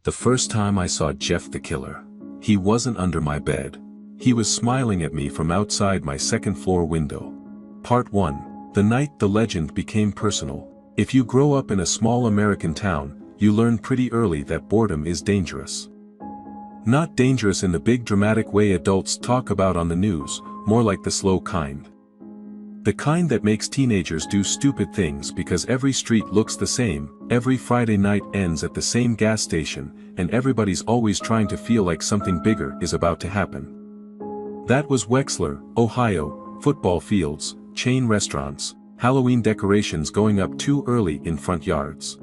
The first time I saw Jeff the Killer, he wasn't under my bed. He was smiling at me from outside my second-floor window. Part 1. The night the legend became personal. If you grow up in a small American town, you learn pretty early that boredom is dangerous. Not dangerous in the big dramatic way adults talk about on the news, more like the slow kind. The kind that makes teenagers do stupid things because every street looks the same, every Friday night ends at the same gas station, and everybody's always trying to feel like something bigger is about to happen. That was Wexler, Ohio, football fields, chain restaurants, Halloween decorations going up too early in front yards.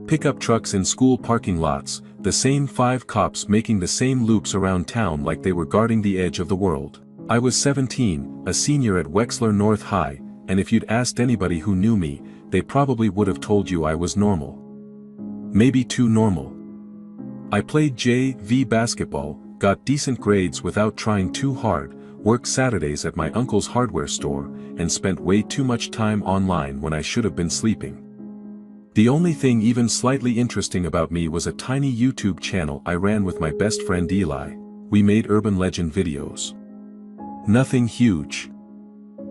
Pickup trucks in school parking lots, the same 5 cops making the same loops around town like they were guarding the edge of the world. I was 17, a senior at Wexler North High, and if you'd asked anybody who knew me, they probably would have told you I was normal. Maybe too normal. I played JV basketball, got decent grades without trying too hard, worked Saturdays at my uncle's hardware store, and spent way too much time online when I should have been sleeping. The only thing even slightly interesting about me was a tiny YouTube channel I ran with my best friend Eli. We made urban legend videos. Nothing huge.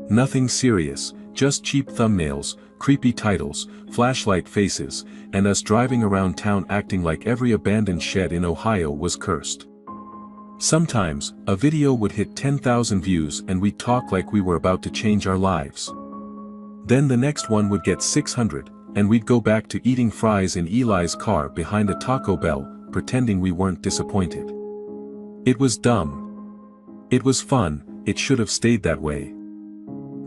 Nothing serious, just cheap thumbnails, creepy titles, flashlight faces, and us driving around town acting like every abandoned shed in Ohio was cursed. Sometimes, a video would hit 10,000 views and we'd talk like we were about to change our lives. Then the next one would get 600, and we'd go back to eating fries in Eli's car behind a Taco Bell, pretending we weren't disappointed. It was dumb. It was fun, it should have stayed that way.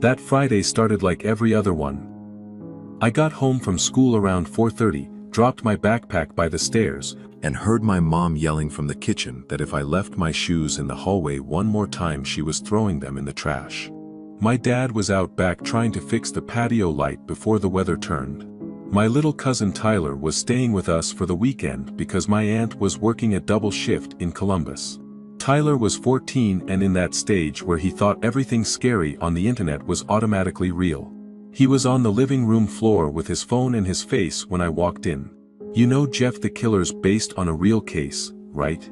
That Friday started like every other one. I got home from school around 4:30, dropped my backpack by the stairs, and heard my mom yelling from the kitchen that if I left my shoes in the hallway one more time she was throwing them in the trash. My dad was out back trying to fix the patio light before the weather turned. My little cousin Tyler was staying with us for the weekend because my aunt was working a double shift in Columbus. Tyler was 14 and in that stage where he thought everything scary on the internet was automatically real. He was on the living room floor with his phone in his face when I walked in. "You know Jeff the Killer's based on a real case, right?"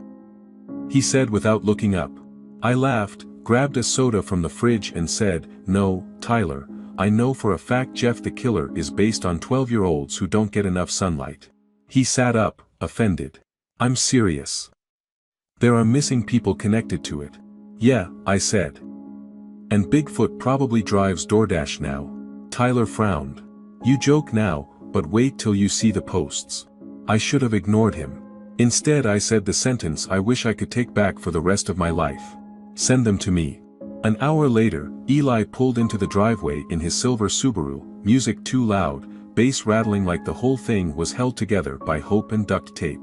he said without looking up. I laughed, grabbed a soda from the fridge and said, "No, Tyler, I know for a fact Jeff the Killer is based on 12-year-olds who don't get enough sunlight." He sat up, offended. "I'm serious. There are missing people connected to it." "Yeah," I said. "And Bigfoot probably drives DoorDash now." Tyler frowned. "You joke now, but wait till you see the posts." I should have ignored him. Instead I said the sentence I wish I could take back for the rest of my life. "Send them to me." An hour later, Eli pulled into the driveway in his silver Subaru, music too loud, bass rattling like the whole thing was held together by hope and duct tape.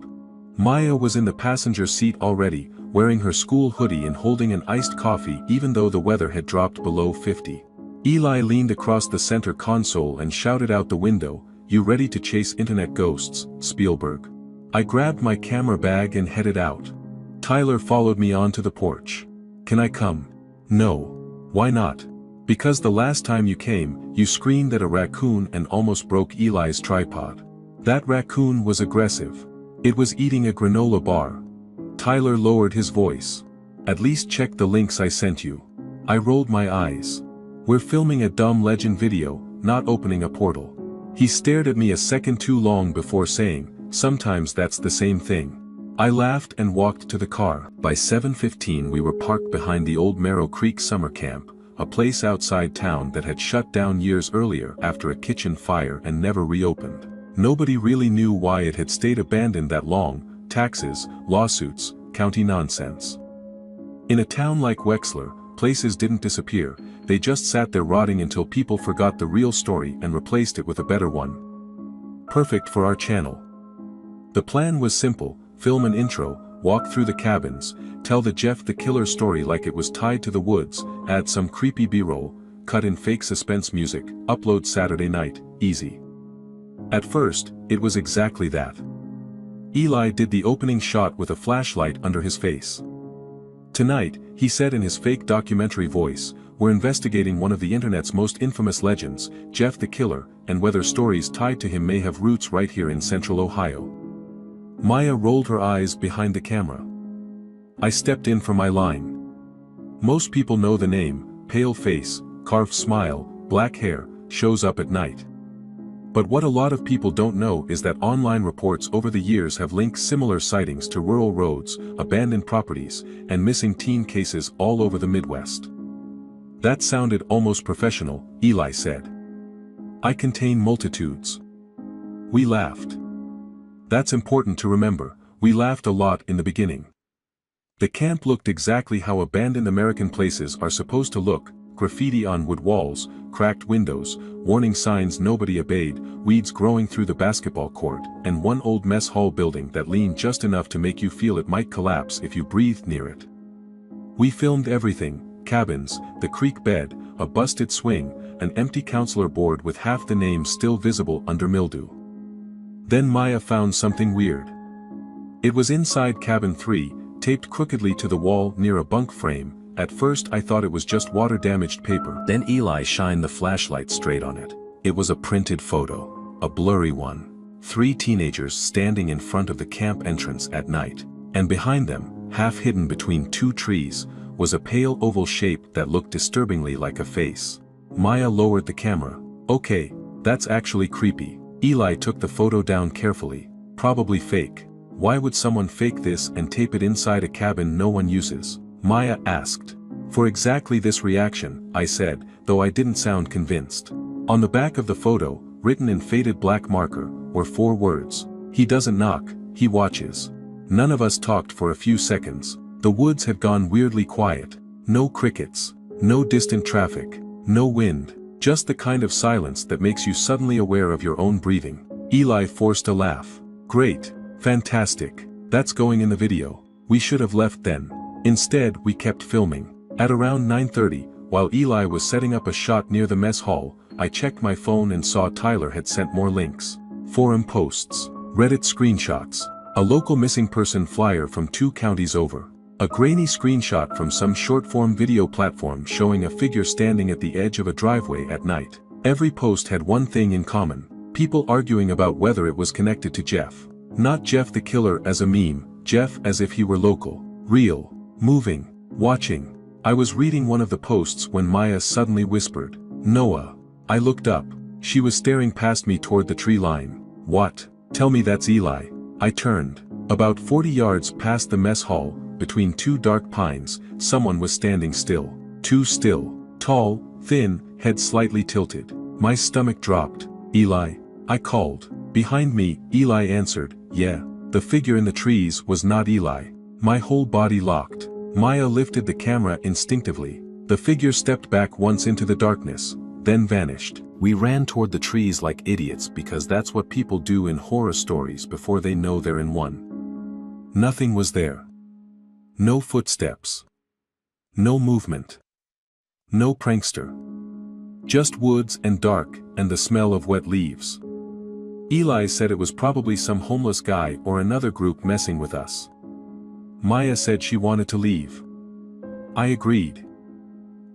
Maya was in the passenger seat already, wearing her school hoodie and holding an iced coffee even though the weather had dropped below 50. Eli leaned across the center console and shouted out the window, "You ready to chase internet ghosts, Spielberg?" I grabbed my camera bag and headed out. Tyler followed me onto the porch. "Can I come?" "No." "Why not?" "Because the last time you came, you screamed at a raccoon and almost broke Eli's tripod." "That raccoon was aggressive. It was eating a granola bar." Tyler lowered his voice. "At least check the links I sent you." I rolled my eyes. "We're filming a dumb legend video, not opening a portal." He stared at me a second too long before saying, "Sometimes that's the same thing." I laughed and walked to the car. By 7:15 we were parked behind the old Merrow Creek summer camp, a place outside town that had shut down years earlier after a kitchen fire and never reopened. Nobody really knew why it had stayed abandoned that long: taxes, lawsuits, county nonsense. In a town like Wexler, places didn't disappear, they just sat there rotting until people forgot the real story and replaced it with a better one. Perfect for our channel. The plan was simple: film an intro, walk through the cabins, tell the Jeff the Killer story like it was tied to the woods, add some creepy B-roll, cut in fake suspense music, upload Saturday night, easy. At first, it was exactly that. Eli did the opening shot with a flashlight under his face. "Tonight," he said in his fake documentary voice, "we're investigating one of the internet's most infamous legends, Jeff the Killer, and whether stories tied to him may have roots right here in central Ohio." Maya rolled her eyes behind the camera. I stepped in for my line. Most people know the name, pale face, carved smile, black hair, shows up at night. But what a lot of people don't know is that online reports over the years have linked similar sightings to rural roads, abandoned properties, and missing teen cases all over the Midwest. That sounded almost professional, Eli said. I contain multitudes. We laughed. That's important to remember, we laughed a lot in the beginning. The camp looked exactly how abandoned American places are supposed to look: graffiti on wood walls, cracked windows, warning signs nobody obeyed, weeds growing through the basketball court, and one old mess hall building that leaned just enough to make you feel it might collapse if you breathed near it. We filmed everything: cabins, the creek bed, a busted swing, an empty counselor board with half the name still visible under mildew. Then Maya found something weird. It was inside cabin 3, taped crookedly to the wall near a bunk frame. At first I thought it was just water-damaged paper. Then Eli shined the flashlight straight on it. It was a printed photo, a blurry one. 3 teenagers standing in front of the camp entrance at night. And behind them, half hidden between 2 trees, was a pale oval shape that looked disturbingly like a face. Maya lowered the camera. Okay, that's actually creepy. Eli took the photo down carefully. Probably fake. Why would someone fake this and tape it inside a cabin no one uses? Maya asked. For exactly this reaction, I said, though I didn't sound convinced. On the back of the photo, written in faded black marker, were 4 words. He doesn't knock, he watches. None of us talked for a few seconds. The woods had gone weirdly quiet. No crickets. No distant traffic. No wind. Just the kind of silence that makes you suddenly aware of your own breathing. Eli forced a laugh. Great. Fantastic. That's going in the video. We should have left then. Instead, we kept filming. At around 9:30, while Eli was setting up a shot near the mess hall, I checked my phone and saw Tyler had sent more links. Forum posts. Reddit screenshots. A local missing person flyer from 2 counties over. A grainy screenshot from some short-form video platform showing a figure standing at the edge of a driveway at night. Every post had one thing in common. People arguing about whether it was connected to Jeff. Not Jeff the killer as a meme, Jeff as if he were local, real, moving, watching. I was reading one of the posts when Maya suddenly whispered, "Noah." I looked up. She was staring past me toward the tree line. What? Tell me that's Eli. I turned. About 40 yards past the mess hall, between 2 dark pines, someone was standing still. Too still. Tall, thin, head slightly tilted. My stomach dropped. Eli? I called. Behind me, Eli answered, yeah. The figure in the trees was not Eli. My whole body locked. Maya lifted the camera instinctively. The figure stepped back once into the darkness, then vanished. We ran toward the trees like idiots because that's what people do in horror stories before they know they're in one. Nothing was there. No footsteps. No movement. No prankster. Just woods and dark and the smell of wet leaves. Eli said it was probably some homeless guy or another group messing with us. Maya said she wanted to leave. I agreed.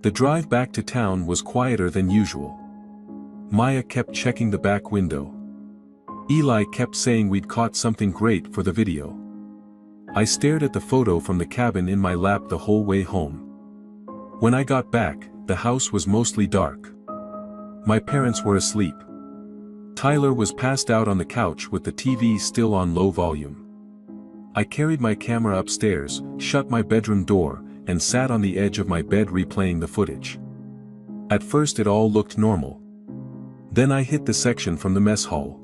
The drive back to town was quieter than usual. Maya kept checking the back window. Eli kept saying we'd caught something great for the video. I stared at the photo from the cabin in my lap the whole way home. When I got back, the house was mostly dark. My parents were asleep. Tyler was passed out on the couch with the TV still on low volume. I carried my camera upstairs, shut my bedroom door, and sat on the edge of my bed replaying the footage. At first it all looked normal. Then I hit the section from the mess hall.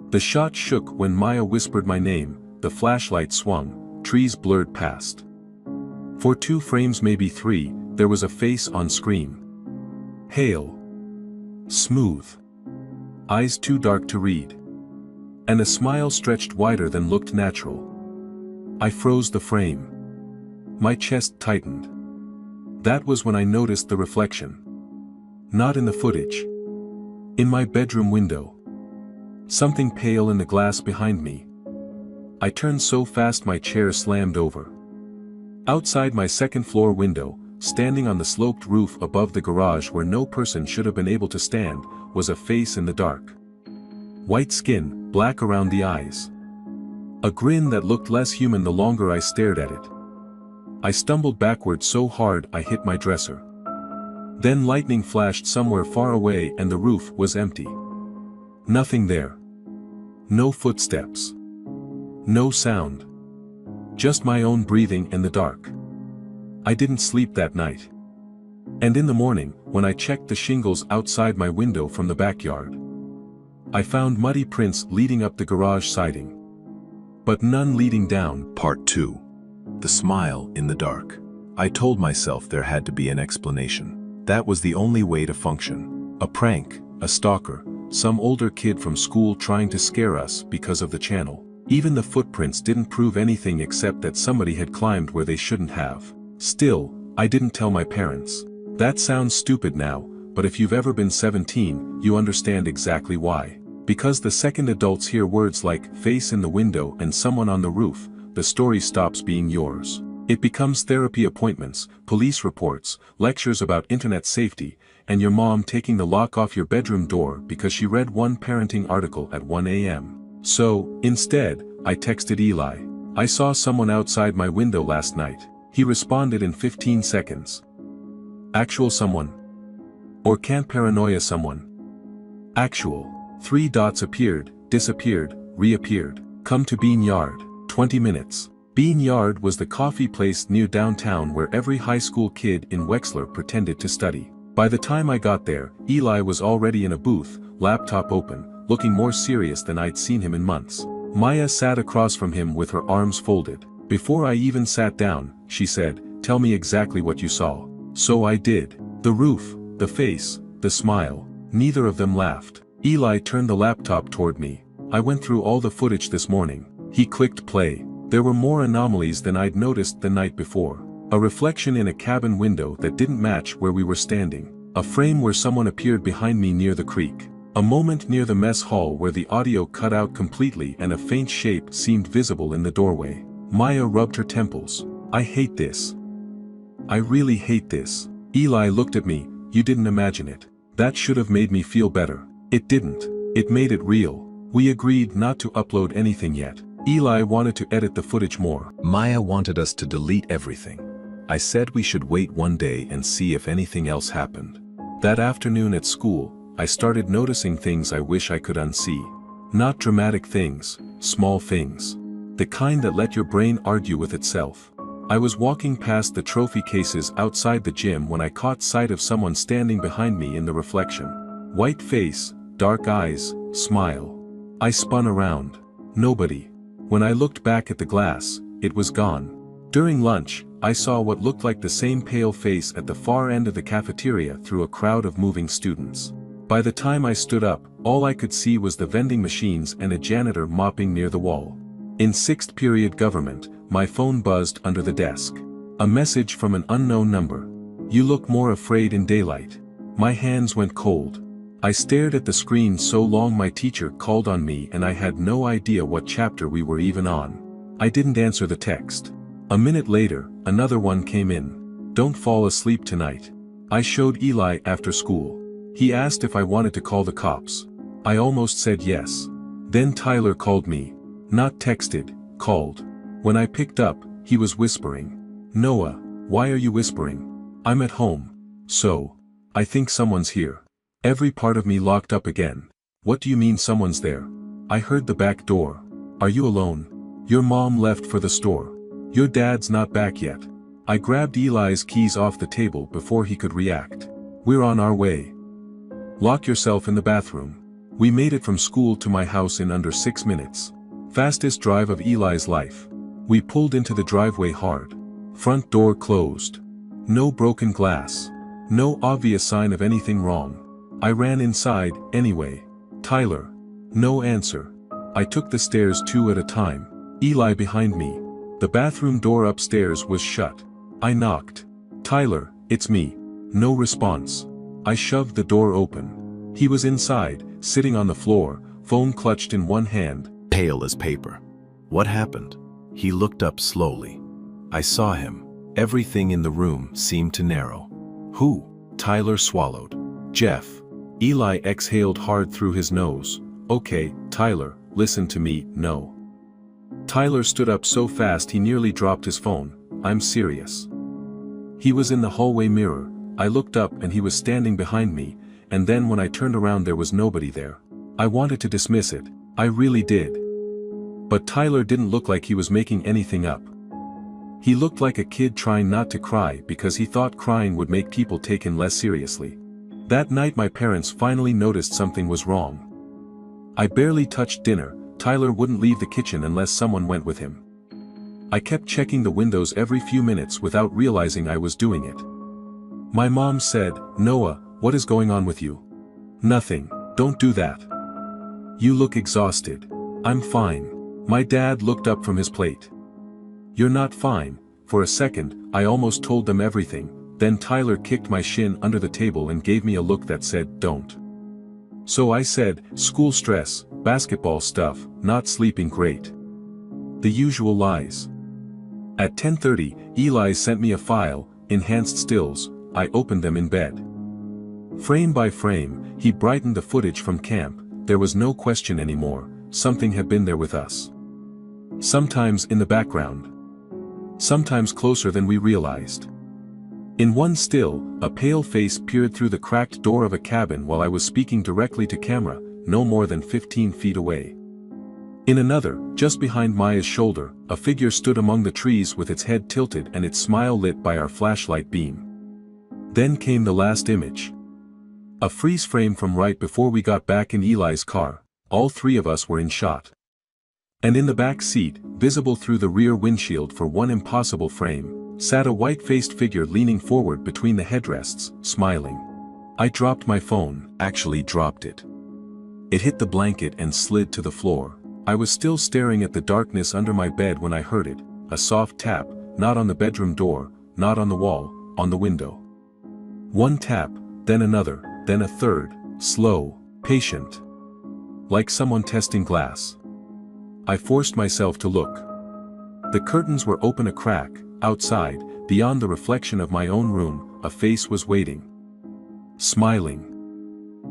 The shot shook when Maya whispered my name, the flashlight swung, trees blurred past. For 2 frames, maybe 3, there was a face on screen. Pale. Smooth. Eyes too dark to read. And a smile stretched wider than looked natural. I froze the frame. My chest tightened. That was when I noticed the reflection. Not in the footage. In my bedroom window. Something pale in the glass behind me. I turned so fast my chair slammed over. Outside my second-floor window, standing on the sloped roof above the garage where no person should have been able to stand, was a face in the dark. White skin, black around the eyes. A grin that looked less human the longer I stared at it. I stumbled backward so hard I hit my dresser. Then lightning flashed somewhere far away and the roof was empty. Nothing there. No footsteps. No sound. Just my own breathing in the dark. I didn't sleep that night. And in the morning, when I checked the shingles outside my window from the backyard, I found muddy prints leading up the garage siding, but none leading down. Part 2. The smile in the dark. I told myself there had to be an explanation. That was the only way to function. A prank, a stalker, some older kid from school trying to scare us because of the channel. Even the footprints didn't prove anything except that somebody had climbed where they shouldn't have. Still, I didn't tell my parents. That sounds stupid now, but if you've ever been 17, you understand exactly why. Because the second adults hear words like face in the window and someone on the roof, the story stops being yours. It becomes therapy appointments, police reports, lectures about internet safety, and your mom taking the lock off your bedroom door because she read one parenting article at 1 a.m. So, instead, I texted Eli. I saw someone outside my window last night. He responded in 15 seconds. Actual someone? Or can't paranoia someone? Actual. 3 dots appeared, disappeared, reappeared. Come to Bean Yard. 20 minutes. Bean Yard was the coffee place near downtown where every high school kid in Wexler pretended to study. By the time I got there, Eli was already in a booth, laptop open, looking more serious than I'd seen him in months. Maya sat across from him with her arms folded. Before I even sat down, she said, "Tell me exactly what you saw." So I did. The roof, the face, the smile. Neither of them laughed. Eli turned the laptop toward me. I went through all the footage this morning. He clicked play. There were more anomalies than I'd noticed the night before. A reflection in a cabin window that didn't match where we were standing. A frame where someone appeared behind me near the creek. A moment near the mess hall where the audio cut out completely and a faint shape seemed visible in the doorway. Maya rubbed her temples. I hate this. I really hate this. Eli looked at me. You didn't imagine it. That should have made me feel better. It didn't. It made it real. We agreed not to upload anything yet. Eli wanted to edit the footage more. Maya wanted us to delete everything. I said we should wait one day and see if anything else happened. That afternoon at school, I started noticing things I wish I could unsee. Not dramatic things, small things. The kind that let your brain argue with itself. I was walking past the trophy cases outside the gym when I caught sight of someone standing behind me in the reflection. White face, dark eyes, smile. I spun around. Nobody. When I looked back at the glass, it was gone. During lunch, I saw what looked like the same pale face at the far end of the cafeteria through a crowd of moving students. By the time I stood up, all I could see was the vending machines and a janitor mopping near the wall. In 6th period government, my phone buzzed under the desk. A message from an unknown number. You look more afraid in daylight. My hands went cold. I stared at the screen so long my teacher called on me and I had no idea what chapter we were even on. I didn't answer the text. A minute later, another one came in. Don't fall asleep tonight. I showed Eli after school. He asked if I wanted to call the cops. I almost said yes. Then Tyler called me. Not texted, called. When I picked up, he was whispering. Noah, why are you whispering? I'm at home. So. I think someone's here. Every part of me locked up again. What do you mean someone's there? I heard the back door. Are you alone? Your mom left for the store. Your dad's not back yet. I grabbed Eli's keys off the table before he could react. We're on our way. Lock yourself in the bathroom. We made it from school to my house in under 6 minutes. Fastest drive of Eli's life. We pulled into the driveway hard. Front door closed. No broken glass. No obvious sign of anything wrong. I ran inside, anyway. Tyler. No answer. I took the stairs 2 at a time. Eli behind me. The bathroom door upstairs was shut. I knocked. Tyler, it's me. No response. I shoved the door open. He was inside, sitting on the floor, phone clutched in one hand. Pale as paper. What happened? He looked up slowly. I saw him. Everything in the room seemed to narrow. Who? Tyler swallowed. Jeff. Eli exhaled hard through his nose. Okay, Tyler, listen to me, no. Tyler stood up so fast he nearly dropped his phone. I'm serious. He was in the hallway mirror. I looked up and he was standing behind me, and then when I turned around there was nobody there. I wanted to dismiss it. I really did. But Tyler didn't look like he was making anything up. He looked like a kid trying not to cry because he thought crying would make people take him less seriously. That night my parents finally noticed something was wrong. I barely touched dinner. Tyler wouldn't leave the kitchen unless someone went with him. I kept checking the windows every few minutes without realizing I was doing it. My mom said, "Noah, what is going on with you?" "Nothing, don't do that. You look exhausted." "I'm fine." My dad looked up from his plate. "You're not fine." For a second, I almost told them everything, then Tyler kicked my shin under the table and gave me a look that said, "Don't." So I said, "School stress, basketball stuff, not sleeping great." The usual lies. At 10:30, Eli sent me a file, enhanced stills. I opened them in bed. Frame by frame, he brightened the footage from camp. There was no question anymore, something had been there with us. Sometimes in the background. Sometimes closer than we realized. In one still, a pale face peered through the cracked door of a cabin while I was speaking directly to camera, no more than 15 feet away. In another, just behind Maya's shoulder, a figure stood among the trees with its head tilted and its smile lit by our flashlight beam. Then came the last image. A freeze frame from right before we got back in Eli's car. All three of us were in shot. And in the back seat, visible through the rear windshield for one impossible frame, sat a white-faced figure leaning forward between the headrests, smiling. I dropped my phone, actually dropped it. It hit the blanket and slid to the floor. I was still staring at the darkness under my bed when I heard it, a soft tap, not on the bedroom door, not on the wall, on the window. One tap, then another, then a third, slow, patient. Like someone testing glass. I forced myself to look. The curtains were open a crack. Outside, beyond the reflection of my own room, a face was waiting. Smiling.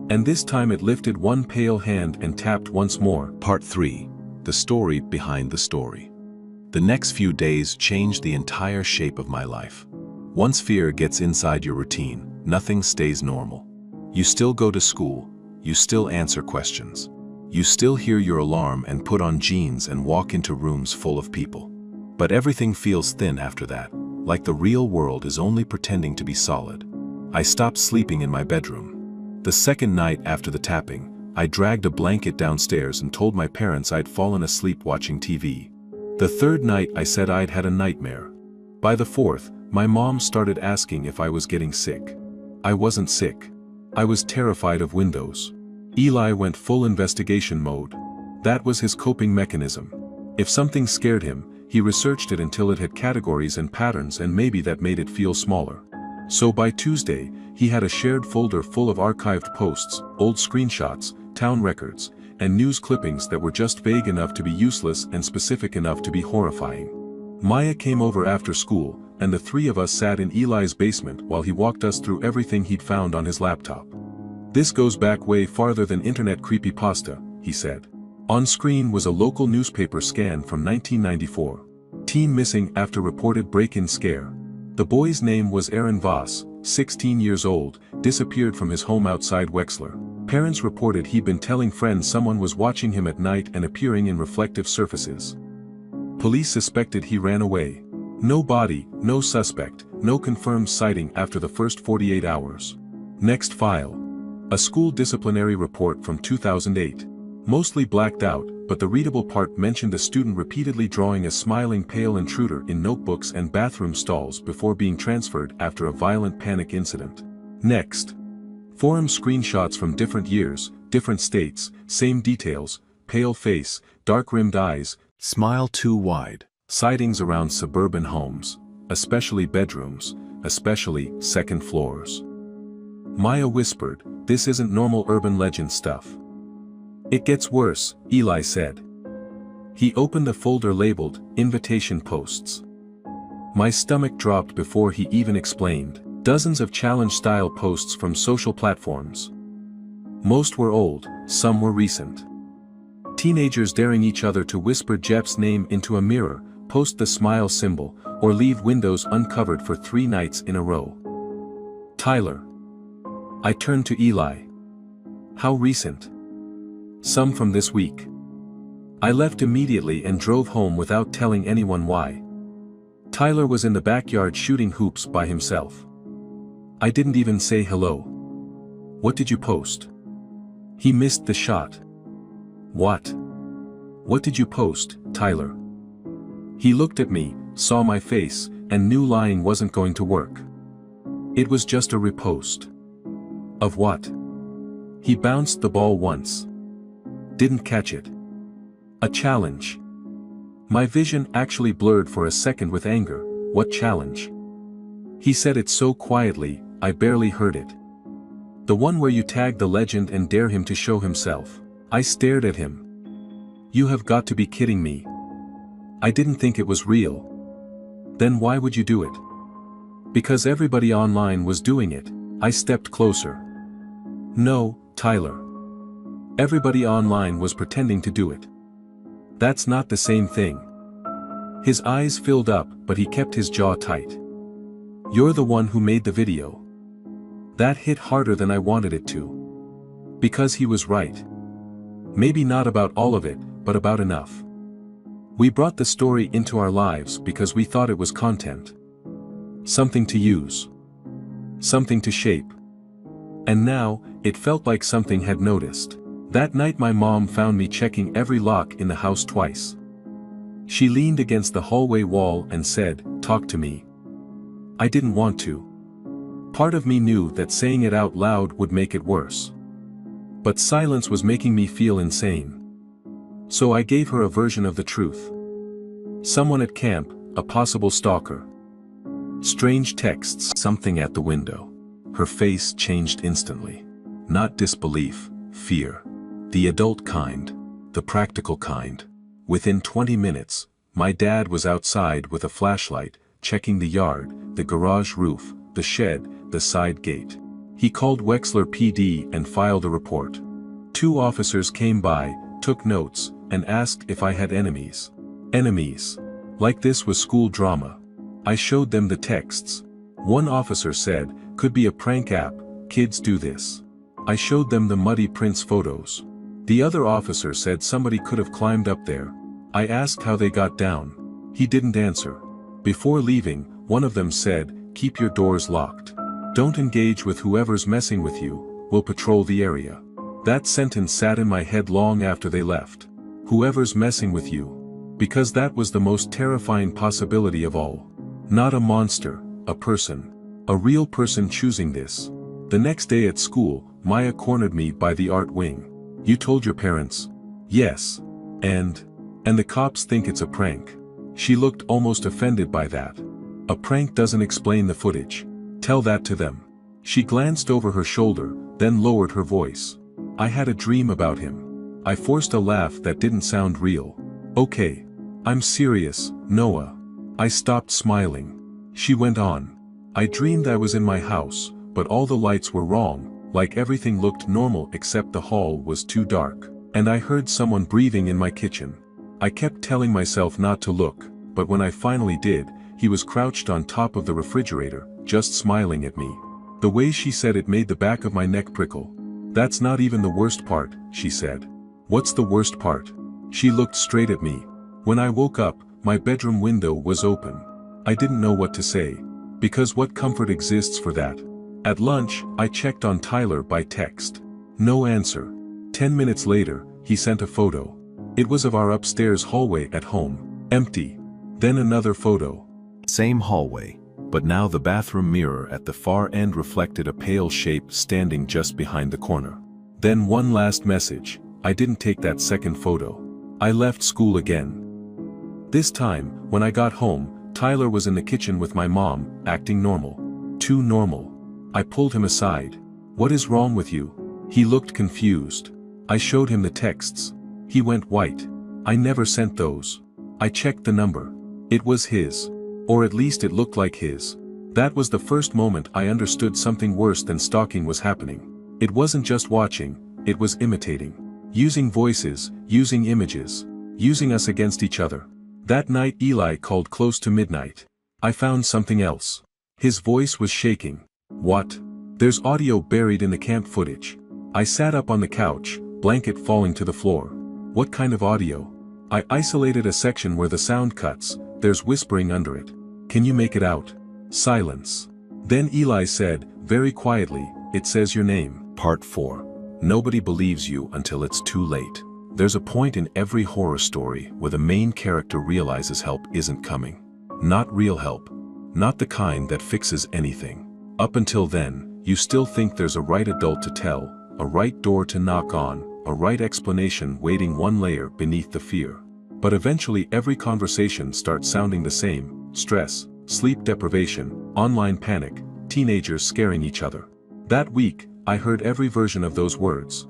And this time it lifted one pale hand and tapped once more. Part 3. The story behind the story. The next few days changed the entire shape of my life. Once fear gets inside your routine, nothing stays normal. You still go to school, you still answer questions. You still hear your alarm and put on jeans and walk into rooms full of people. But everything feels thin after that, like the real world is only pretending to be solid. I stopped sleeping in my bedroom. The second night after the tapping, I dragged a blanket downstairs and told my parents I'd fallen asleep watching TV. The third night I said I'd had a nightmare. By the fourth, my mom started asking if I was getting sick. I wasn't sick. I was terrified of windows. Eli went full investigation mode. That was his coping mechanism. If something scared him, he researched it until it had categories and patterns, and maybe that made it feel smaller. So by Tuesday, he had a shared folder full of archived posts, old screenshots, town records, and news clippings that were just vague enough to be useless and specific enough to be horrifying. Maya came over after school, and the three of us sat in Eli's basement while he walked us through everything he'd found on his laptop. "This goes back way farther than internet creepypasta," he said. On screen was a local newspaper scan from 1994. Teen missing after reported break-in scare. The boy's name was Aaron Voss, 16 years old, disappeared from his home outside Wexler. Parents reported he'd been telling friends someone was watching him at night and appearing in reflective surfaces. Police suspected he ran away. No body, no suspect, no confirmed sighting after the first 48 hours. Next file. A school disciplinary report from 2008. Mostly blacked out, but the readable part mentioned a student repeatedly drawing a smiling pale intruder in notebooks and bathroom stalls before being transferred after a violent panic incident. Next. Forum screenshots from different years, different states, same details, pale face, dark-rimmed eyes, smile too wide. Sightings around suburban homes, especially bedrooms, especially second floors. Maya whispered, "This isn't normal urban legend stuff." "It gets worse," Eli said. He opened a folder labeled, Invitation Posts. My stomach dropped before he even explained. Dozens of challenge-style posts from social platforms. Most were old, some were recent. Teenagers daring each other to whisper Jeff's name into a mirror, post the smile symbol, or leave windows uncovered for 3 nights in a row. Tyler. I turned to Eli. How recent? Some from this week. I left immediately and drove home without telling anyone why. Tyler was in the backyard shooting hoops by himself. I didn't even say hello. What did you post? He missed the shot. What? What did you post, Tyler? He looked at me, saw my face, and knew lying wasn't going to work. It was just a repost. Of what? He bounced the ball once. Didn't catch it. A challenge. My vision actually blurred for a second with anger. What challenge? He said it so quietly, I barely heard it. The one where you tag the legend and dare him to show himself. I stared at him. You have got to be kidding me. I didn't think it was real. Then why would you do it? Because everybody online was doing it. I stepped closer. No, Tyler. Everybody online was pretending to do it. That's not the same thing. His eyes filled up, but he kept his jaw tight. You're the one who made the video. That hit harder than I wanted it to. Because he was right. Maybe not about all of it, but about enough. We brought the story into our lives because we thought it was content. Something to use. Something to shape. And now, it felt like something had noticed. That night my mom found me checking every lock in the house twice. She leaned against the hallway wall and said, "Talk to me." I didn't want to. Part of me knew that saying it out loud would make it worse. But silence was making me feel insane. So I gave her a version of the truth. Someone at camp, a possible stalker. Strange texts, something at the window. Her face changed instantly. Not disbelief, fear. The adult kind. The practical kind. Within 20 minutes, my dad was outside with a flashlight, checking the yard, the garage roof, the shed, the side gate. He called Wexler PD and filed a report. 2 officers came by, took notes, and asked if I had enemies. Enemies. Like this was school drama. I showed them the texts. One officer said, could be a prank app, kids do this. I showed them the Muddy Prince photos. The other officer said somebody could have climbed up there. I asked how they got down. He didn't answer. Before leaving, one of them said, keep your doors locked. Don't engage with whoever's messing with you, we'll patrol the area. That sentence sat in my head long after they left. Whoever's messing with you. Because that was the most terrifying possibility of all. Not a monster, a person. A real person choosing this. The next day at school, Maya cornered me by the art wing. You told your parents? Yes. And the cops think it's a prank. She looked almost offended by that. A prank doesn't explain the footage. Tell that to them. She glanced over her shoulder, then lowered her voice. I had a dream about him. I forced a laugh that didn't sound real. Okay. I'm serious, Noah. I stopped smiling. She went on. I dreamed I was in my house, but all the lights were wrong, like everything looked normal except the hall was too dark. And I heard someone breathing in my kitchen. I kept telling myself not to look, but when I finally did, he was crouched on top of the refrigerator, just smiling at me. The way she said it made the back of my neck prickle. That's not even the worst part, she said. What's the worst part? She looked straight at me. When I woke up, my bedroom window was open. I didn't know what to say. Because what comfort exists for that? At lunch, I checked on Tyler by text. No answer. 10 minutes later, he sent a photo. It was of our upstairs hallway at home. Empty. Then another photo. Same hallway, but now the bathroom mirror at the far end reflected a pale shape standing just behind the corner. Then one last message. I didn't take that second photo. I left school again. This time, when I got home, Tyler was in the kitchen with my mom, acting normal. Too normal. I pulled him aside. What is wrong with you? He looked confused. I showed him the texts. He went white. I never sent those. I checked the number. It was his. Or at least it looked like his. That was the first moment I understood something worse than stalking was happening. It wasn't just watching, it was imitating. Using voices, using images, using us against each other. That night Eli called close to midnight. I found something else. His voice was shaking. What? There's audio buried in the camp footage. I sat up on the couch, blanket falling to the floor. What kind of audio? I isolated a section where the sound cuts, there's whispering under it. Can you make it out? Silence. Then Eli said, very quietly, it says your name. Part 4. Nobody believes you until it's too late. There's a point in every horror story where the main character realizes help isn't coming. Not real help. Not the kind that fixes anything. Up until then, you still think there's a right adult to tell, a right door to knock on, a right explanation waiting one layer beneath the fear. But eventually every conversation starts sounding the same: stress, sleep deprivation, online panic, teenagers scaring each other. That week, I heard every version of those words.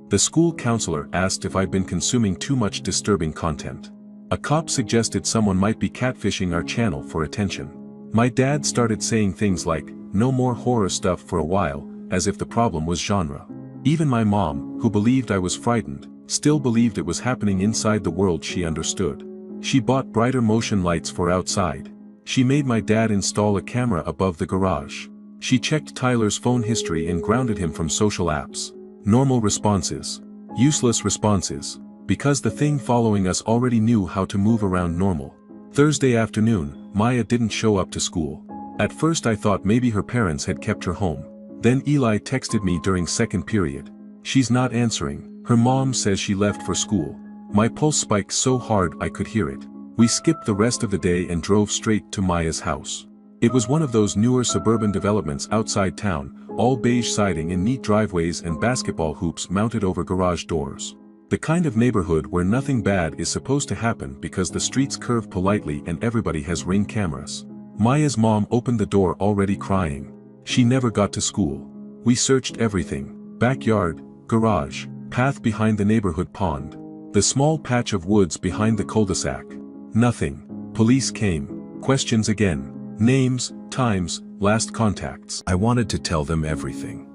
The school counselor asked if I'd been consuming too much disturbing content. A cop suggested someone might be catfishing our channel for attention. My dad started saying things like, no more horror stuff for a while, as if the problem was genre. Even my mom, who believed I was frightened, still believed it was happening inside the world she understood. She bought brighter motion lights for outside. She made my dad install a camera above the garage. She checked Tyler's phone history and grounded him from social apps. Normal responses. Useless responses. Because the thing following us already knew how to move around normal. Thursday afternoon, Maya didn't show up to school. At first I thought maybe her parents had kept her home. Then Eli texted me during second period. She's not answering. Her mom says she left for school. My pulse spiked so hard I could hear it. We skipped the rest of the day and drove straight to Maya's house. It was one of those newer suburban developments outside town, all beige siding and neat driveways and basketball hoops mounted over garage doors. The kind of neighborhood where nothing bad is supposed to happen because the streets curve politely and everybody has Ring cameras. Maya's mom opened the door already crying. She never got to school. We searched everything. Backyard, garage, path behind the neighborhood pond. The small patch of woods behind the cul-de-sac. Nothing. Police came. Questions again. Names, times, last contacts. I wanted to tell them everything.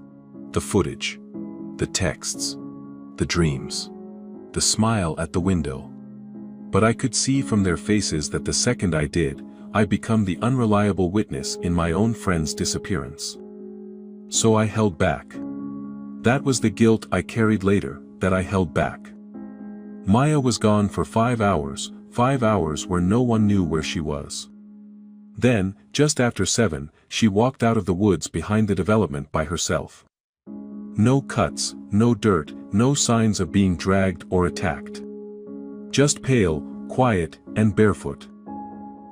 The footage. The texts. The dreams. The smile at the window. But I could see from their faces that the second I did, I'd become the unreliable witness in my own friend's disappearance. So I held back. That was the guilt I carried later, that I held back. Maya was gone for 5 hours where no one knew where she was. Then, just after 7, she walked out of the woods behind the development by herself. No cuts, no dirt, no signs of being dragged or attacked. Just pale, quiet, and barefoot.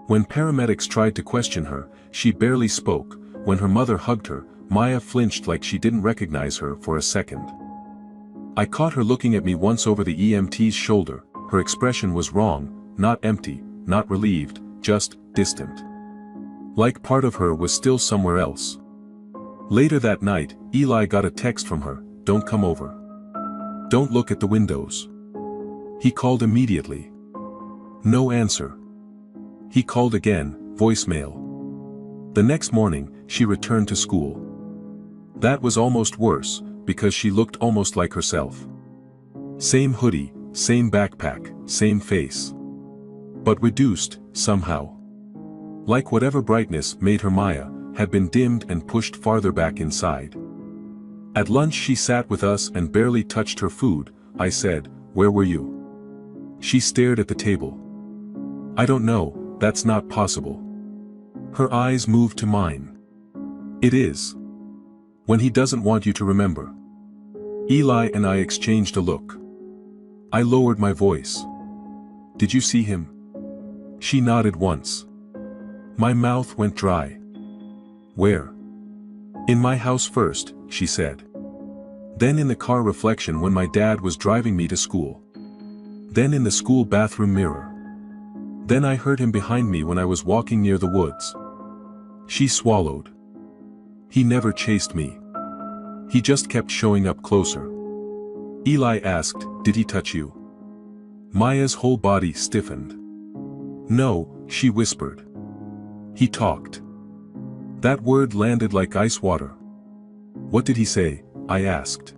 When paramedics tried to question her, she barely spoke. When her mother hugged her, Maya flinched like she didn't recognize her for a second. I caught her looking at me once over the EMT's shoulder. Her expression was wrong, not empty, not relieved, just distant. Like part of her was still somewhere else. Later that night, Eli got a text from her, "Don't come over. Don't look at the windows." He called immediately. No answer. He called again, voicemail. The next morning, she returned to school. That was almost worse, because she looked almost like herself. Same hoodie, same backpack, same face. But reduced, somehow. Like whatever brightness made her Maya, had been dimmed and pushed farther back inside. At lunch she sat with us and barely touched her food. I said, "Where were you?" She stared at the table. "I don't know, that's not possible." Her eyes moved to mine. "It is. When he doesn't want you to remember." Eli and I exchanged a look. I lowered my voice. "Did you see him?" She nodded once. My mouth went dry. "Where?" "In my house first," she said. "Then in the car reflection when my dad was driving me to school. Then in the school bathroom mirror. Then I heard him behind me when I was walking near the woods." She swallowed. "He never chased me. He just kept showing up closer." Eli asked, "Did he touch you?" Maya's whole body stiffened. "No," she whispered. "He talked." That word landed like ice water. "What did he say?" I asked.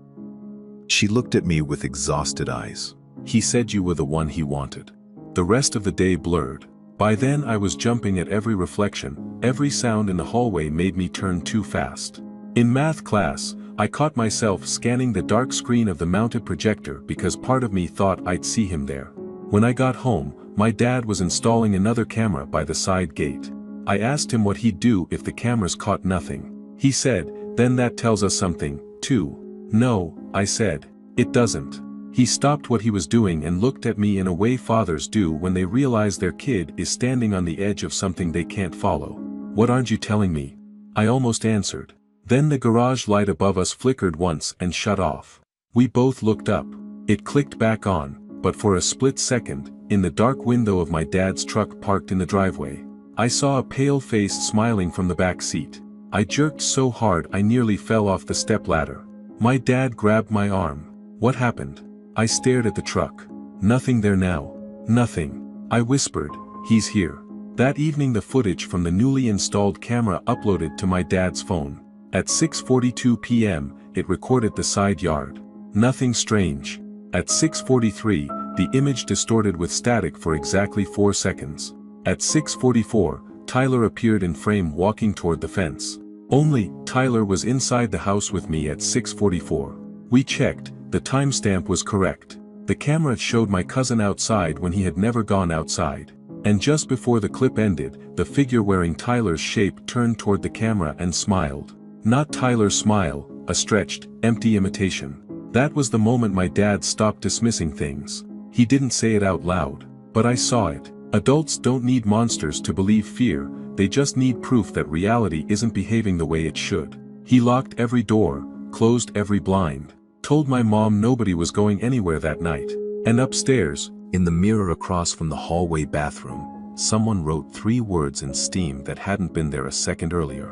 She looked at me with exhausted eyes. He said you were the one he wanted. The rest of the day blurred. By then I was jumping at every reflection, every sound in the hallway made me turn too fast. In math class, I caught myself scanning the dark screen of the mounted projector because part of me thought I'd see him there. When I got home, my dad was installing another camera by the side gate. I asked him what he'd do if the cameras caught nothing. He said, "Then that tells us something, too." "No," I said. "It doesn't." He stopped what he was doing and looked at me in a way fathers do when they realize their kid is standing on the edge of something they can't follow. "What aren't you telling me?" I almost answered. Then the garage light above us flickered once and shut off. We both looked up. It clicked back on, but for a split second, in the dark window of my dad's truck parked in the driveway, I saw a pale face smiling from the back seat. I jerked so hard I nearly fell off the stepladder. My dad grabbed my arm. "What happened?" I stared at the truck. "Nothing there now. Nothing." I whispered, "He's here." That evening the footage from the newly installed camera uploaded to my dad's phone. At 6:42 p.m., it recorded the side yard. Nothing strange. At 6:43, the image distorted with static for exactly 4 seconds. At 6:44, Tyler appeared in frame walking toward the fence. Only, Tyler was inside the house with me at 6:44. We checked, the timestamp was correct. The camera showed my cousin outside when he had never gone outside. And just before the clip ended, the figure wearing Tyler's shape turned toward the camera and smiled. Not Tyler's smile, a stretched, empty imitation. That was the moment my dad stopped dismissing things. He didn't say it out loud, but I saw it. Adults don't need monsters to believe fear, they just need proof that reality isn't behaving the way it should. He locked every door, closed every blind, told my mom nobody was going anywhere that night. And upstairs, In the mirror across from the hallway bathroom, someone wrote 3 words in steam that hadn't been there a second earlier.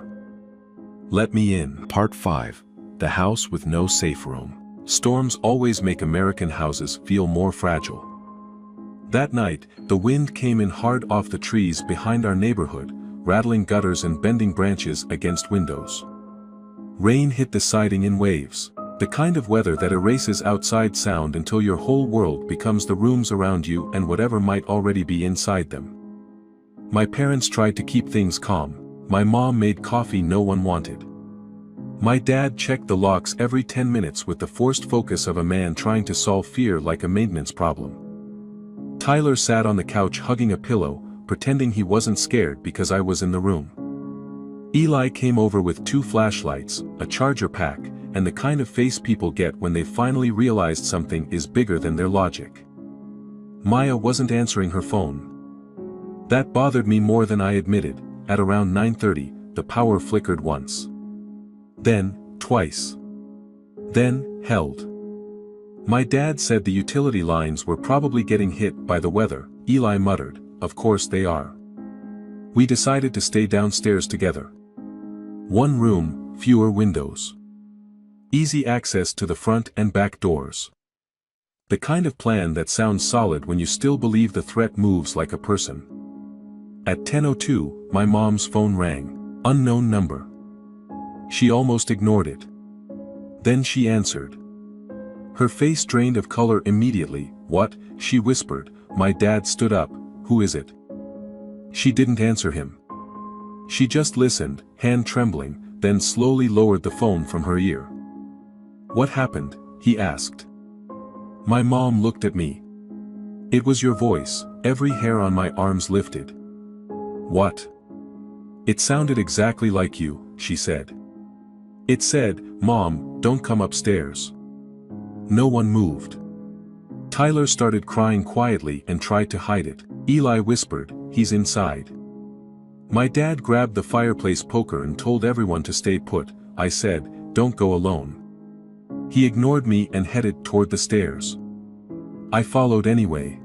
"Let me in." Part 5. The house with no safe room. Storms always make American houses feel more fragile. That night, the wind came in hard off the trees behind our neighborhood, rattling gutters and bending branches against windows. Rain hit the siding in waves, the kind of weather that erases outside sound until your whole world becomes the rooms around you and whatever might already be inside them. My parents tried to keep things calm. My mom made coffee no one wanted. My dad checked the locks every 10 minutes with the forced focus of a man trying to solve fear like a maintenance problem. Tyler sat on the couch hugging a pillow, pretending he wasn't scared because I was in the room. Eli came over with 2 flashlights, a charger pack, and the kind of face people get when they finally realized something is bigger than their logic. Maya wasn't answering her phone. That bothered me more than I admitted. At around 9:30, the power flickered once. Then, twice. Then, held. My dad said the utility lines were probably getting hit by the weather. Eli muttered, "Of course they are." We decided to stay downstairs together. 1 room, fewer windows. Easy access to the front and back doors. The kind of plan that sounds solid when you still believe the threat moves like a person. At 10:02, my mom's phone rang. Unknown number. She almost ignored it. Then she answered. Her face drained of color immediately. "What?" she whispered. My dad stood up. "Who is it?" She didn't answer him. She just listened, hand trembling, then slowly lowered the phone from her ear. "What happened?" he asked. My mom looked at me. "It was your voice." Every hair on my arms lifted. "What?" "It sounded exactly like you," she said. It said, "Mom, don't come upstairs." No one moved. Tyler started crying quietly and tried to hide it. Eli whispered, "He's inside." My dad grabbed the fireplace poker and told everyone to stay put. I said, "Don't go alone." He ignored me and headed toward the stairs. I followed anyway.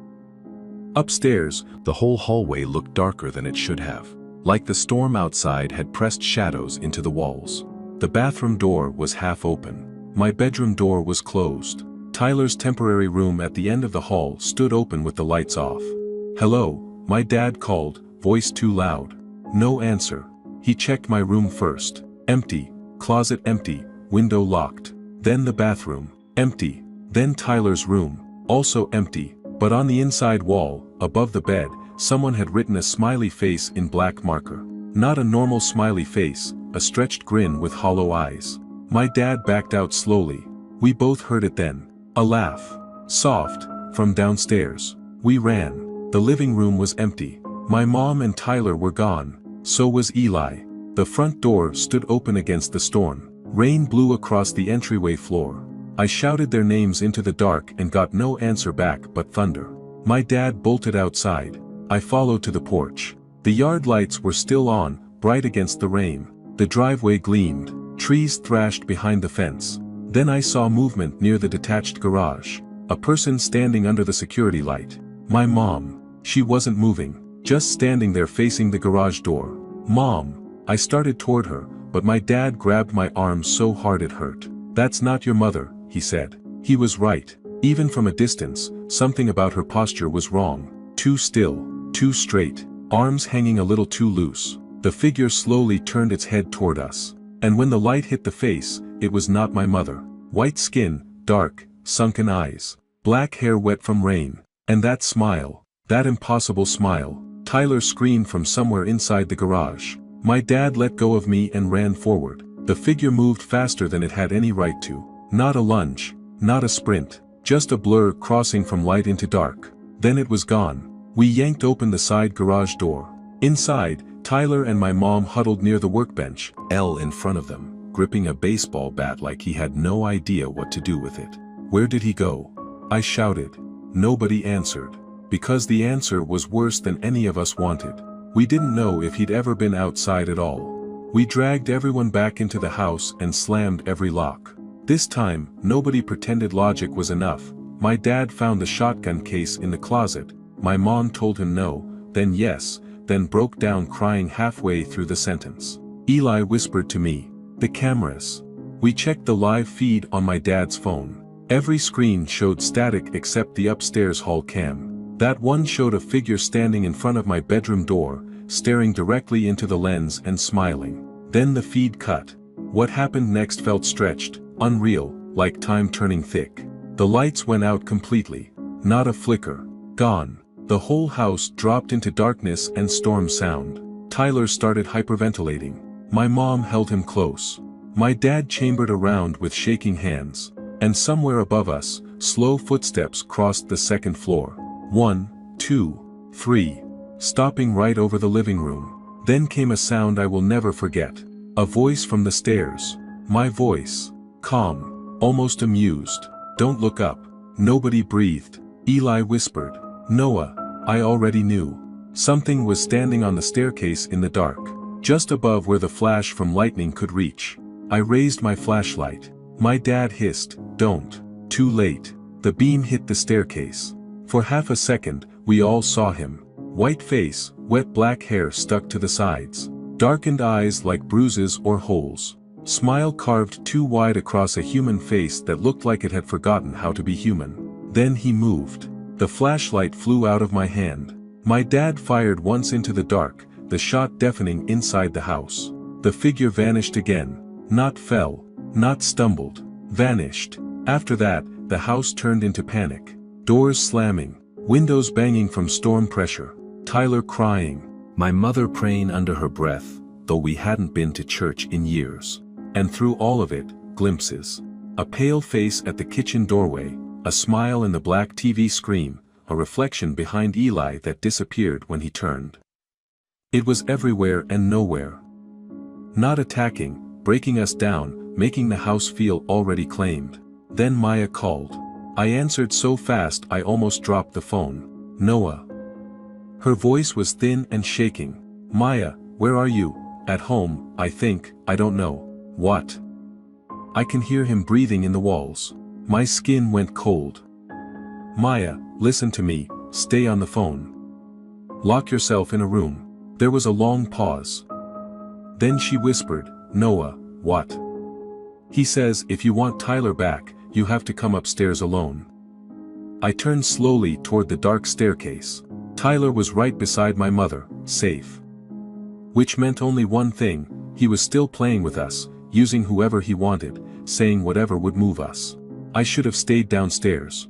Upstairs, The whole hallway looked darker than it should have, like the storm outside had pressed shadows into the walls. the bathroom door was half open. My bedroom door was closed. Tyler's temporary room at the end of the hall stood open with the lights off. "Hello," my dad called, voice too loud. No answer. He checked my room first. Empty. Closet empty. Window locked. Then the bathroom. Empty. Then Tyler's room, also empty, but on the inside wall, above the bed, someone had written a smiley face in black marker. Not a normal smiley face, a stretched grin with hollow eyes. My dad backed out slowly. We both heard it then. A laugh. Soft, from downstairs. We ran. The living room was empty. My mom and Tyler were gone. So was Eli. The front door stood open against the storm. Rain blew across the entryway floor. I shouted their names into the dark and got no answer back but thunder. My dad bolted outside. I followed to the porch. The yard lights were still on, bright against the rain. The driveway gleamed. Trees thrashed behind the fence. Then I saw movement near the detached garage. A person standing under the security light. My mom. She wasn't moving, just standing there facing the garage door. Mom. I started toward her, but my dad grabbed my arm so hard it hurt. That's not your mother, he said. He was right. Even from a distance, something about her posture was wrong. Too still, too straight, arms hanging a little too loose. The figure slowly turned its head toward us. And when the light hit the face, it was not my mother. White skin, dark, sunken eyes, black hair wet from rain. And that smile, that impossible smile. Tyler screamed from somewhere inside the garage. My dad let go of me and ran forward. The figure moved faster than it had any right to. Not a lunge, not a sprint, just a blur crossing from light into dark. Then it was gone. We yanked open the side garage door. Inside, Tyler and my mom huddled near the workbench, L in front of them, gripping a baseball bat like he had no idea what to do with it. Where did he go? I shouted. Nobody answered. Because the answer was worse than any of us wanted. We didn't know if he'd ever been outside at all. We dragged everyone back into the house and slammed every lock. This time, nobody pretended logic was enough. My dad found the shotgun case in the closet. My mom told him no, then yes, then broke down crying halfway through the sentence. Eli whispered to me, "The cameras." We checked the live feed on my dad's phone. Every screen showed static except the upstairs hall cam. That one showed a figure standing in front of my bedroom door, staring directly into the lens and smiling. Then the feed cut. What happened next felt stretched, unreal, like time turning thick. The lights went out completely. Not a flicker. Gone. The whole house dropped into darkness and storm sound. Tyler started hyperventilating. My mom held him close. My dad chambered around with shaking hands. And somewhere above us, slow footsteps crossed the second floor. 1, 2, 3. Stopping right over the living room. Then came a sound I will never forget. A voice from the stairs. My voice. Calm. Almost amused. "Don't look up." Nobody breathed. Eli whispered. "Noah." I already knew. Something was standing on the staircase in the dark. Just above where the flash from lightning could reach. I raised my flashlight. My dad hissed, "Don't." Too late. The beam hit the staircase. For half a second, we all saw him. White face, wet black hair stuck to the sides. Darkened eyes like bruises or holes. Smile carved too wide across a human face that looked like it had forgotten how to be human. Then he moved. The flashlight flew out of my hand. My dad fired once into the dark, the shot deafening inside the house. The figure vanished again. Not fell. Not stumbled. Vanished. After that, the house turned into panic. Doors slamming. Windows banging from storm pressure. Tyler crying. My mother praying under her breath, though we hadn't been to church in years. And through all of it, glimpses. A pale face at the kitchen doorway, a smile in the black TV screen, a reflection behind Eli that disappeared when he turned. It was everywhere and nowhere. Not attacking, breaking us down, making the house feel already claimed. Then Maya called. I answered so fast I almost dropped the phone. "Noah." Her voice was thin and shaking. "Maya, where are you?" "At home, I think, I don't know." "What?" I can hear him breathing in the walls. My skin went cold. "Maya, listen to me, stay on the phone. Lock yourself in a room." There was a long pause. Then she whispered, "Noah, what?" "He says if you want Tyler back, you have to come upstairs alone." I turned slowly toward the dark staircase. Tyler was right beside my mother, safe. Which meant only one thing, he was still playing with us, using whoever he wanted, saying whatever would move us. I should have stayed downstairs.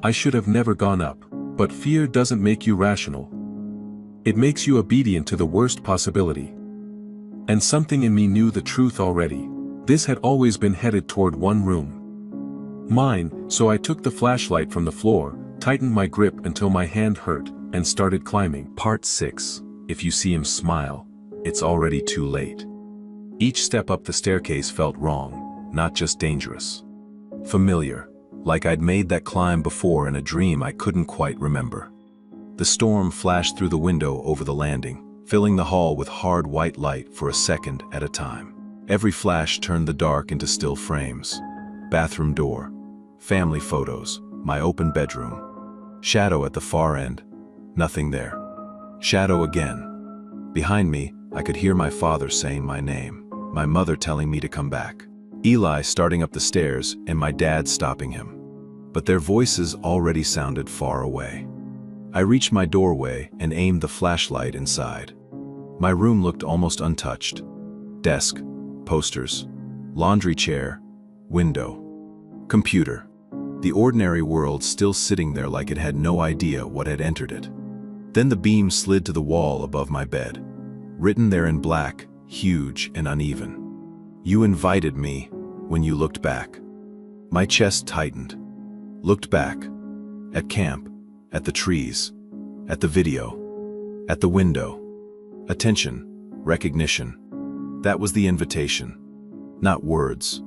I should have never gone up, but fear doesn't make you rational. It makes you obedient to the worst possibility. And something in me knew the truth already. This had always been headed toward one room. Mine, so I took the flashlight from the floor, tightened my grip until my hand hurt, and started climbing. Part 6. If you see him smile, it's already too late. Each step up the staircase felt wrong, not just dangerous. Familiar, like I'd made that climb before in a dream I couldn't quite remember. The storm flashed through the window over the landing, filling the hall with hard white light for a second at a time. Every flash turned the dark into still frames. Bathroom door, family photos, my open bedroom. Shadow at the far end, nothing there. Shadow again. Behind me, I could hear my father saying my name, my mother telling me to come back. Eli starting up the stairs and my dad stopping him. But their voices already sounded far away. I reached my doorway and aimed the flashlight inside. My room looked almost untouched. Desk, posters, laundry chair, window, computer. The ordinary world still sitting there like it had no idea what had entered it. Then the beam slid to the wall above my bed. Written there in black, huge and uneven. You invited me when you looked back. My chest tightened. Looked back. At camp. At the trees. At the video. At the window. Attention. Recognition. That was the invitation. Not words.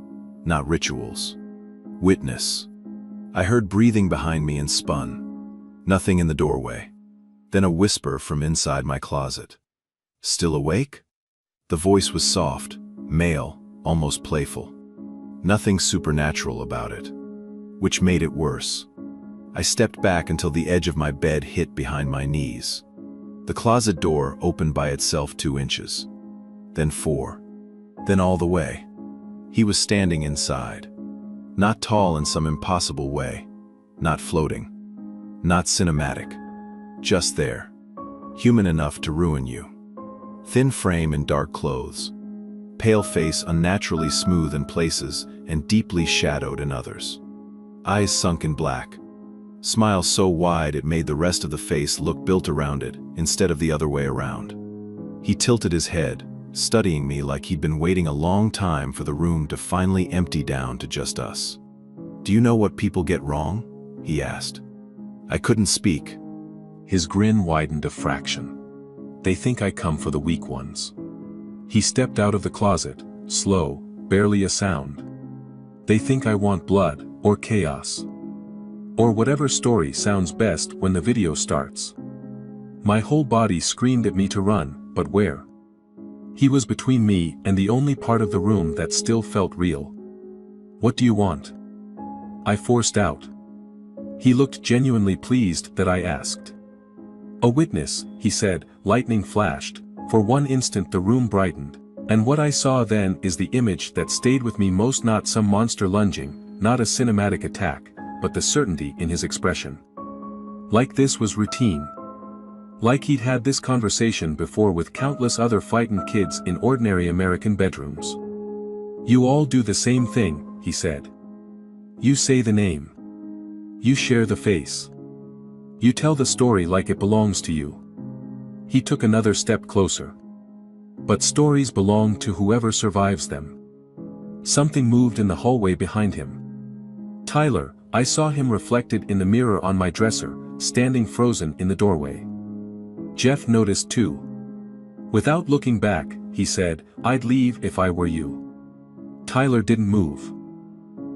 Not rituals. Witness. I heard breathing behind me and spun. Nothing in the doorway. Then a whisper from inside my closet. Still awake? The voice was soft, male, almost playful. Nothing supernatural about it, which made it worse. I stepped back until the edge of my bed hit behind my knees. The closet door opened by itself 2 inches. Then 4. Then all the way. He was standing inside. Not tall in some impossible way. Not floating. Not cinematic. Just there. Human enough to ruin you. Thin frame in dark clothes. Pale face unnaturally smooth in places and deeply shadowed in others. Eyes sunk in black. Smile so wide it made the rest of the face look built around it instead of the other way around. He tilted his head, studying me like he'd been waiting a long time for the room to finally empty down to just us. "Do you know what people get wrong?" he asked. I couldn't speak. His grin widened a fraction. "They think I come for the weak ones." He stepped out of the closet, slow, barely a sound. "They think I want blood, or chaos. Or whatever story sounds best when the video starts." My whole body screamed at me to run, but where? He was between me and the only part of the room that still felt real. "What do you want?" I forced out. He looked genuinely pleased that I asked. "A witness," he said. Lightning flashed. For one instant the room brightened, and what I saw then is the image that stayed with me most, not some monster lunging, not a cinematic attack, but the certainty in his expression. Like this was routine. Like he'd had this conversation before with countless other fightin' kids in ordinary American bedrooms. "You all do the same thing," he said. "You say the name. You share the face. You tell the story like it belongs to you." He took another step closer. "But stories belong to whoever survives them." Something moved in the hallway behind him. Tyler, I saw him reflected in the mirror on my dresser, standing frozen in the doorway. Jeff noticed too. Without looking back, he said, "I'd leave if I were you." Tyler didn't move.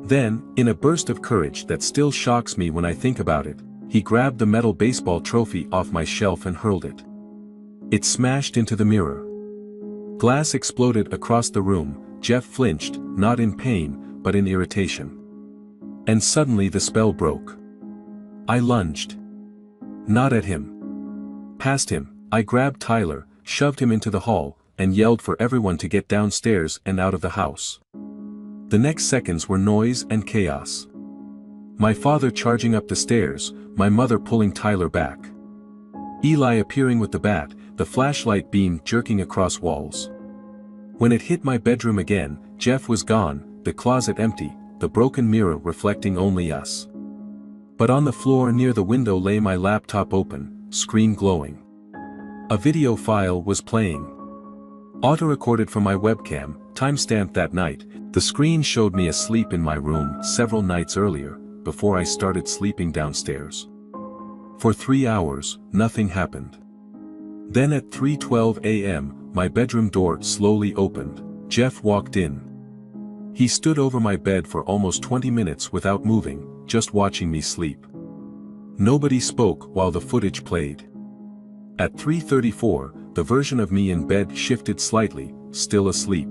Then, in a burst of courage that still shocks me when I think about it, he grabbed the metal baseball trophy off my shelf and hurled it. It smashed into the mirror. Glass exploded across the room. Jeff flinched, not in pain, but in irritation. And suddenly the spell broke. I lunged. Not at him. Past him, I grabbed Tyler, shoved him into the hall, and yelled for everyone to get downstairs and out of the house. The next seconds were noise and chaos. My father charging up the stairs, my mother pulling Tyler back. Eli appearing with the bat, the flashlight beam jerking across walls. When it hit my bedroom again, Jeff was gone, the closet empty, the broken mirror reflecting only us. But on the floor near the window lay my laptop open, screen glowing. A video file was playing. Auto-recorded from my webcam, timestamped that night. The screen showed me asleep in my room several nights earlier, before I started sleeping downstairs. For 3 hours, nothing happened. Then at 3:12 a.m., my bedroom door slowly opened. Jeff walked in. He stood over my bed for almost 20 minutes without moving, just watching me sleep. Nobody spoke while the footage played. At 3:34, the version of me in bed shifted slightly, still asleep.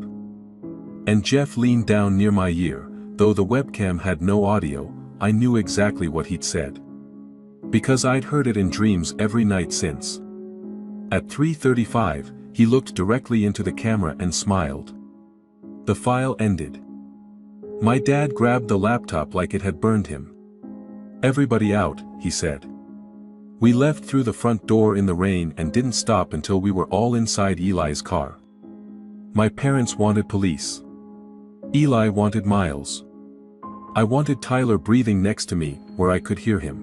And Jeff leaned down near my ear. Though the webcam had no audio, I knew exactly what he'd said. Because I'd heard it in dreams every night since. At 3:35, he looked directly into the camera and smiled. The file ended. My dad grabbed the laptop like it had burned him. "Everybody out," he said. We left through the front door in the rain and didn't stop until we were all inside Eli's car. My parents wanted police. Eli wanted Miles. I wanted Tyler breathing next to me, where I could hear him.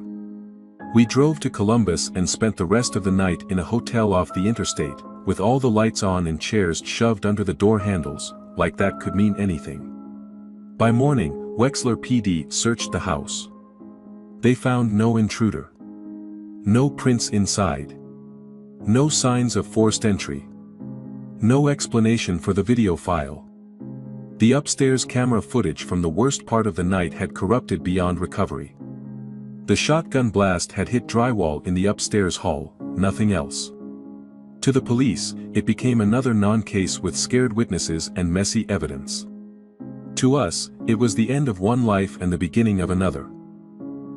We drove to Columbus and spent the rest of the night in a hotel off the interstate, with all the lights on and chairs shoved under the door handles, like that could mean anything. By morning, Wexler PD searched the house. They found no intruder. No prints inside. No signs of forced entry. No explanation for the video file. The upstairs camera footage from the worst part of the night had corrupted beyond recovery. The shotgun blast had hit drywall in the upstairs hall, nothing else. To the police, it became another non-case with scared witnesses and messy evidence. To us, it was the end of one life and the beginning of another.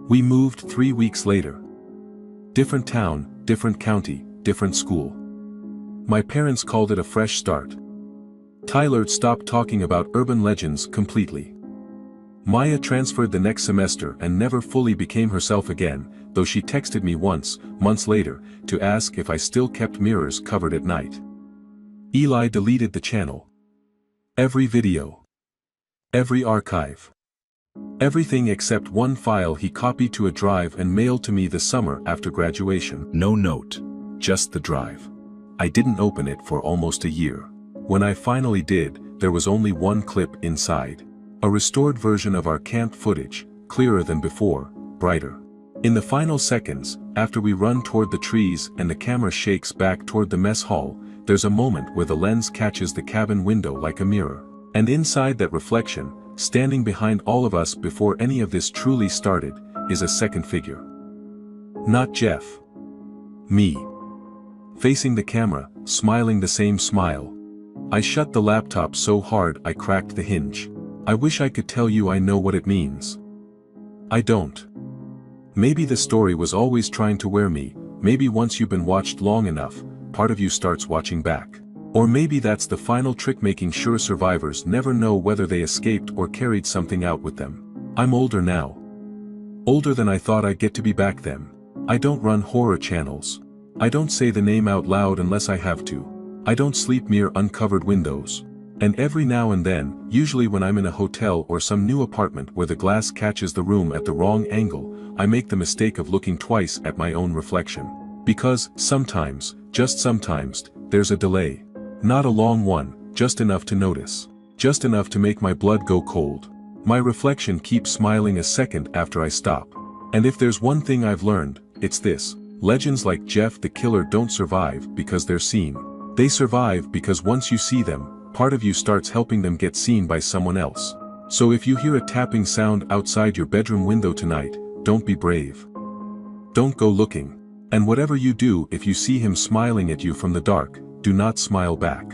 We moved 3 weeks later. Different town, different county, different school. My parents called it a fresh start. Tyler stopped talking about urban legends completely. Maya transferred the next semester and never fully became herself again, though she texted me once, months later, to ask if I still kept mirrors covered at night. Eli deleted the channel. Every video. Every archive. Everything except one file he copied to a drive and mailed to me the summer after graduation. No note. Just the drive. I didn't open it for almost a year. When I finally did, there was only one clip inside. A restored version of our camp footage, clearer than before, brighter. In the final seconds, after we run toward the trees and the camera shakes back toward the mess hall, there's a moment where the lens catches the cabin window like a mirror. And inside that reflection, standing behind all of us before any of this truly started, is a second figure. Not Jeff. Me. Facing the camera, smiling the same smile. I shut the laptop so hard I cracked the hinge. I wish I could tell you I know what it means. I don't. Maybe the story was always trying to wear me, maybe once you've been watched long enough, part of you starts watching back. Or maybe that's the final trick making sure survivors never know whether they escaped or carried something out with them. I'm older now. Older than I thought I'd get to be back then. I don't run horror channels. I don't say the name out loud unless I have to. I don't sleep near uncovered windows. And every now and then, usually when I'm in a hotel or some new apartment where the glass catches the room at the wrong angle, I make the mistake of looking twice at my own reflection. Because, sometimes, just sometimes, there's a delay. Not a long one, just enough to notice. Just enough to make my blood go cold. My reflection keeps smiling a second after I stop. And if there's one thing I've learned, it's this. Legends like Jeff the Killer don't survive because they're seen. They survive because once you see them, part of you starts helping them get seen by someone else. So if you hear a tapping sound outside your bedroom window tonight, don't be brave. Don't go looking. And whatever you do, if you see him smiling at you from the dark, do not smile back.